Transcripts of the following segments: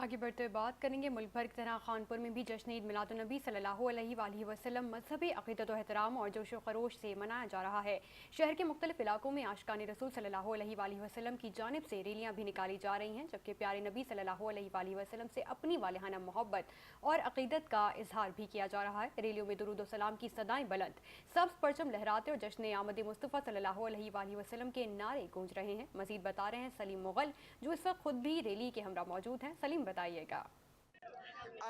आगे बढ़ते हुए बात करेंगे। मुल्क भर की तरह खानपुर में भी जश्न ईद मिलादुन्नबी सल्लल्लाहु अलैहि वसल्लम मजहबी अक़ीदत व एहतराम और जोश व खरोश से मनाया जा रहा है। शहर के मुख्तलिफ इलाकों में आशिकाने रसूल सल्लल्लाहु अलैहि वसल्लम की जानिब से रैलियाँ भी निकाली जा रही हैं, जबकि प्यारे नबी सल्लल्लाहु अलैहि वसल्लम से अपनी वालिहाना मोहब्बत और अक़ीदत का इजहार भी किया जा रहा है। रैलियों में दुरूद व सलाम की सदाएं बुलंद, सब्ज़ परचम लहराते और जश्न आमद मुस्तफ़ा सल्लल्लाहु अलैहि वसल्लम के नारे गूंज रहे हैं। मज़ीद बता रहे हैं सलीम मुग़ल, जो इस वक्त खुद भी रैली के हमरा मौजूद हैं। सलीम, बताइएगा।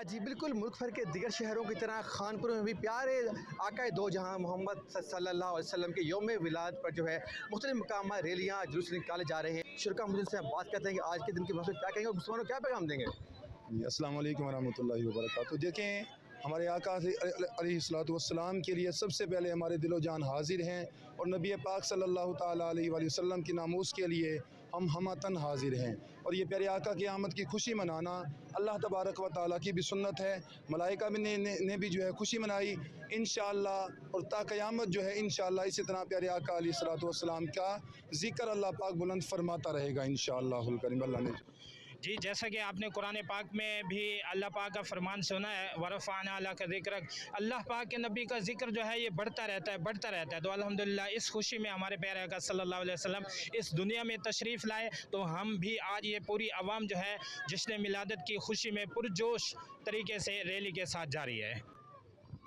जी बिल्कुल, मुल्क भर के दिगर शहरों की तरह खानपुर में भी प्यारे आकाए दो जहां मोहम्मद सल्लल्लाहु अलैहि वसल्लम के यौम विलादत पर जो है मुख्तलिफ मकाम रैलियाँ जुलूस निकाले जा रहे हैं। शुरा मुझे से हम बात करते हैं कि आज के दिन की मौसम क्या कहेंगे और मुसलमानों को क्या पैगाम देंगे। अस्सलाम वालेकुम वरहमतुल्लाहि वबरकातुहू। देखें, हमारे आका अलैहिस्सलातु वस्सलाम के लिए सबसे पहले हमारे दिलो जान हाजिर हैं और नबी पाक सल्लल्लाहु ताला अलैहि वसल्लम की नामूस के लिए हम हमतन हाजिर हैं। और ये प्यारे आका की आमद की खुशी मनाना अल्लाह तबारक व तआला की भी सुन्नत है। मलाइका ने भी जो है खुशी मनाई इंशाअल्लाह, और ता क़यामत जो है इंशाअल्लाह इसी तरह प्यारे आका अलैहिस्सलातु वस्सलाम का ज़िक्र अल्लाह पाक बुलंद फरमाता रहेगा इंशाअल्लाहुल करीम। अल्लाह ने जी, जैसा कि आपने कुरान पाक में भी अल्लाह पाक का फरमान सुना है, वरफ़अना लका ज़िक्रक। अल्लाह पाक के नबी का जिक्र जो है ये बढ़ता रहता है, बढ़ता रहता है। तो अल्हम्दुलिल्लाह इस खुशी में हमारे प्यारे आका सल्लल्लाहु अलैहि वसल्लम इस दुनिया में तशरीफ़ लाए, तो हम भी आज ये पूरी आवाम जो है जश्न मिलादत की खुशी में पुरजोश तरीके से रैली के साथ जारी है।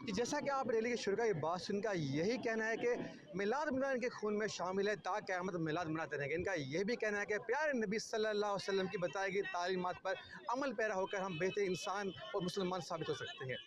जैसा कि आप रैली के शुरू का ये बात इनका यही कहना है कि मिलाद मनाना इनके खून में शामिल है, ता क़यामत मिलाद मनाते रहेंगे। इनका यह भी कहना है कि प्यारे नबी सल्लल्लाहु अलैहि वसल्लम की बताई गई तालीमात पर अमल पैरा होकर हम बेहतर इंसान और मुसलमान साबित हो सकते हैं।